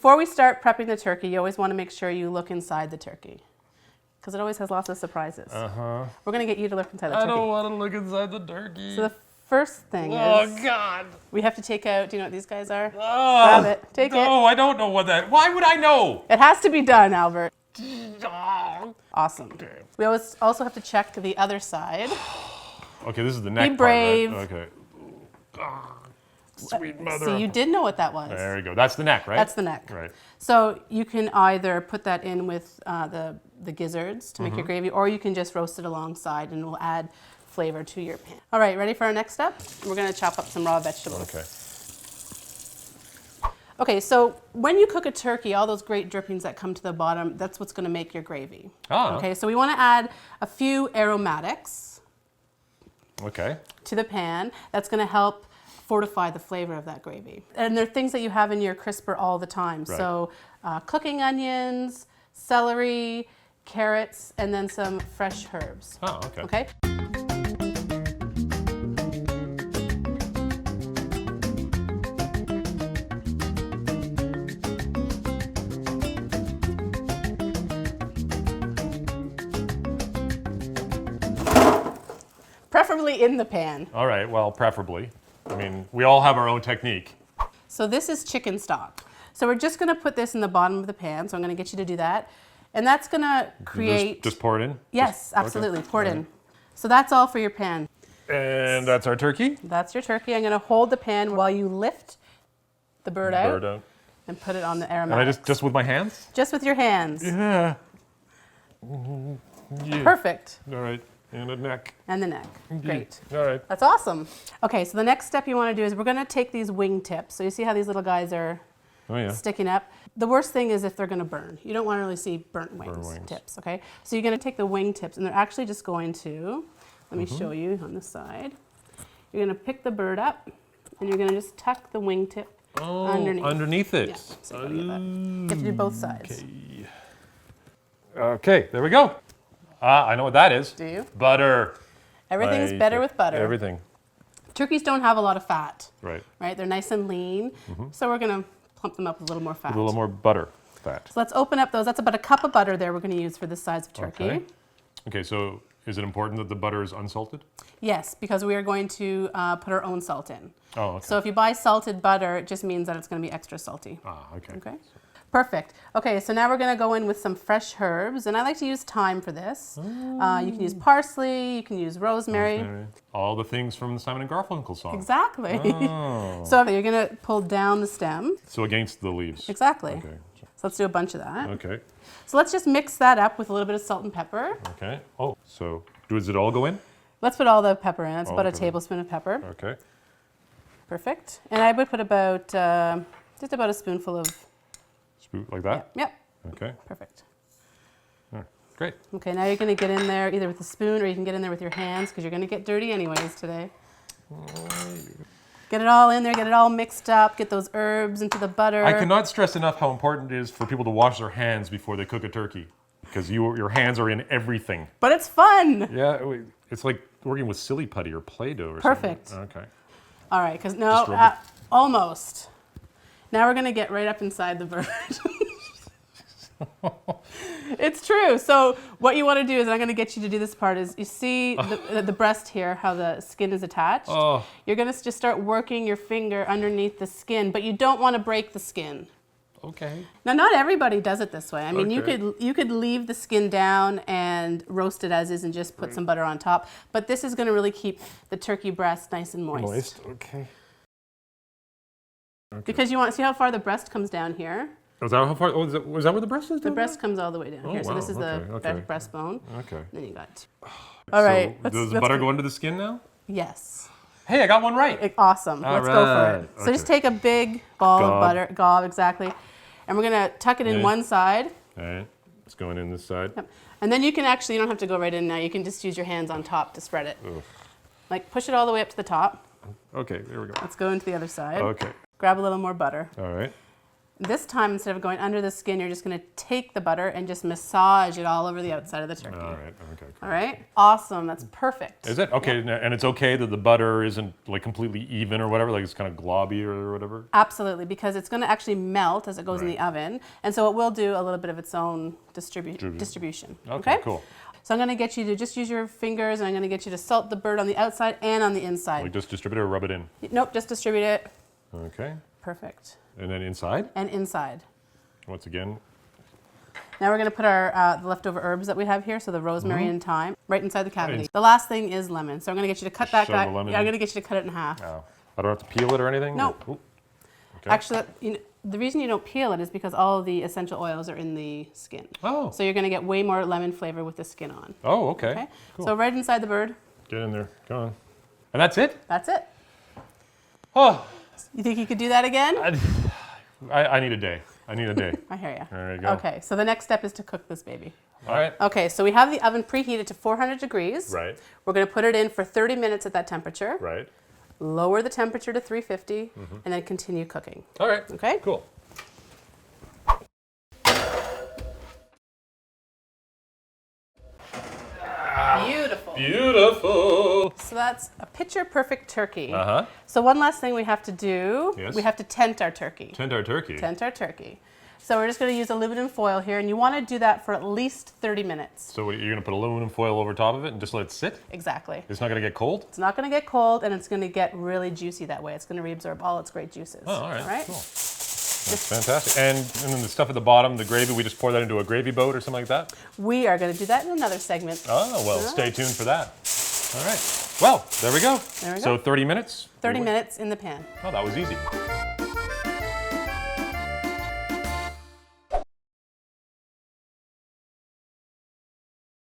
Before we start prepping the turkey, you always want to make sure you look inside the turkey, because it always has lots of surprises. We're going to get you to look inside the turkey. I don't want to look inside the turkey. So the first thing is... Oh, God. We have to take out... Do you know what these guys are? Oh, grab it. Take it. No, I don't know what that... Why would I know? It has to be done, Albert. Oh. Awesome. Okay. We always also have to check the other side. Okay, this is the neck Be brave. part, right? Okay. Oh, sweet mother. See, you did know what that was. There you go. That's the neck, right? That's the neck. Right. So you can either put that in with the gizzards to make your gravy, or you can just roast it alongside and we'll add flavor to your pan. All right, ready for our next step? We're going to chop up some raw vegetables. Okay. Okay, so when you cook a turkey, all those great drippings that come to the bottom, that's what's going to make your gravy. Ah. Okay, so we want to add a few aromatics to the pan. That's going to help fortify the flavor of that gravy. And they're things that you have in your crisper all the time. Right. So cooking onions, celery, carrots, and then some fresh herbs. Oh, okay. Okay? Preferably in the pan. All right, well, preferably. I mean, we all have our own technique. So this is chicken stock. So we're just going to put this in the bottom of the pan. So I'm going to get you to do that. And that's going to create... Just pour it in? Yes, absolutely. Pour it in. So that's all for your pan. And that's our turkey? That's your turkey. I'm going to hold the pan while you lift the bird out and put it on the aromatics. And I just with my hands? Just with your hands. Yeah. Perfect. All right. And the neck. And the neck. Great. All right. That's awesome. Okay, so the next step you want to do is we're going to take these wing tips. So you see how these little guys are sticking up? The worst thing is if they're going to burn. You don't want to really see burnt wings tips, okay? So you're going to take the wing tips, and they're actually just going to, let me show you on this side. You're going to pick the bird up, and you're going to just tuck the wing tip underneath. Underneath it. Yeah, so you have to do both sides. Okay, there we go. I know what that is. Do you? Butter. Everything's better with butter. Everything. Turkeys don't have a lot of fat. Right. Right? They're nice and lean. So we're going to plump them up with a little more fat. A little more butter fat. So let's open up those. That's about a cup of butter there we're going to use for this size of turkey. Okay, so is it important that the butter is unsalted? Yes, because we are going to put our own salt in. Oh, okay. So if you buy salted butter, it just means that it's going to be extra salty. Ah, okay. Okay. Perfect. Okay, so now we're going to go in with some fresh herbs, and I like to use thyme for this. You can use parsley, you can use rosemary. All the things from the Simon and Garfunkel song. Exactly. Oh. So you're going to pull down the stem. So against the leaves. Exactly. Okay. So let's do a bunch of that. Okay. So let's just mix that up with a little bit of salt and pepper. Okay. Oh, so does it all go in? Let's put all the pepper in. It's All about a the pepper. tablespoon of pepper. Okay. Perfect. And I would put about, just about a spoonful of... Spoon like that? Yep. Okay. Perfect. Great. Okay, now you're going to get in there either with a spoon or you can get in there with your hands because you're going to get dirty anyways today. Get it all in there, get it all mixed up, get those herbs into the butter. I cannot stress enough how important it is for people to wash their hands before they cook a turkey, because your hands are in everything. But it's fun. Yeah, it's like working with silly putty or Play-Doh or Perfect. something. Okay. All right, because almost. Now we're going to get right up inside the bird. It's true. So what you want to do is, I'm going to get you to do this part, is you see the breast here, how the skin is attached. Oh. You're going to just start working your finger underneath the skin, but you don't want to break the skin. Okay. Now, not everybody does it this way. I mean, you could leave the skin down and roast it as is and just put some butter on top, but this is going to really keep the turkey breast nice and moist. Moist, okay. Because you want to see how far the breast comes down here. Is that how far? Oh, was that where the breast is? The breast comes all the way down here. So wow, this is the breastbone. Okay. Then you got. All right. So does the butter go into the skin now? Yes. Hey, I got one right. Awesome. Let's go for it. So just take a big ball of butter, gob, exactly, and we're gonna tuck it in one side. All right. It's going in this side. Yep. And then you can actually, you don't have to go right in now. You can just use your hands on top to spread it. Ugh. Like push it all the way up to the top. Okay, there we go. Let's go into the other side. Okay. Grab a little more butter. All right. This time, instead of going under the skin, you're just going to take the butter and just massage it all over the outside of the turkey. All right, okay. Cool. All right, awesome, that's perfect. Is it? Okay, and it's okay that the butter isn't like completely even or whatever, like it's kind of globby or whatever? Absolutely, because it's going to actually melt as it goes in the oven, and so it will do a little bit of its own distribution. Okay, cool. So I'm going to get you to just use your fingers, and I'm going to get you to salt the bird on the outside and on the inside. Like just distribute it or rub it in? Nope, just distribute it. Okay. Perfect. And then inside? And inside. Once again. Now we're going to put our the leftover herbs that we have here, so the rosemary and thyme, right inside the cavity. The last thing is lemon. So I'm going to get you to cut that guy. Yeah, I'm going to get you to cut it in half. Oh. I don't have to peel it or anything? No. Okay. Actually, the reason you don't peel it is because all of the essential oils are in the skin. Oh. So you're going to get way more lemon flavor with the skin on. Oh, okay. Cool. So right inside the bird. Get in there. Go on. And that's it? That's it. Oh. You think you could do that again? I need a day. I need a day. I hear you. All right, go. Okay, so the next step is to cook this baby. All right. Okay, so we have the oven preheated to 400 degrees. Right. We're going to put it in for 30 minutes at that temperature. Right. Lower the temperature to 350, and then continue cooking. All right. Okay? Cool. Beautiful. Beautiful. So that's a picture perfect turkey. Uh-huh. So one last thing we have to do, we have to tent our turkey. Tent our turkey. Tent our turkey. So we're just going to use aluminum foil here, and you want to do that for at least 30 minutes. So you're going to put aluminum foil over top of it and just let it sit? Exactly. It's not going to get cold? It's not going to get cold, and it's going to get really juicy that way. It's going to reabsorb all its great juices. Oh, all right. All right? Cool. That's fantastic. And then the stuff at the bottom, the gravy, we just pour that into a gravy boat or something like that? We are going to do that in another segment. Oh, well, stay tuned for that. All right. Well, there we go. There we go. So 30 minutes? 30 minutes in the pan. Oh, that was easy.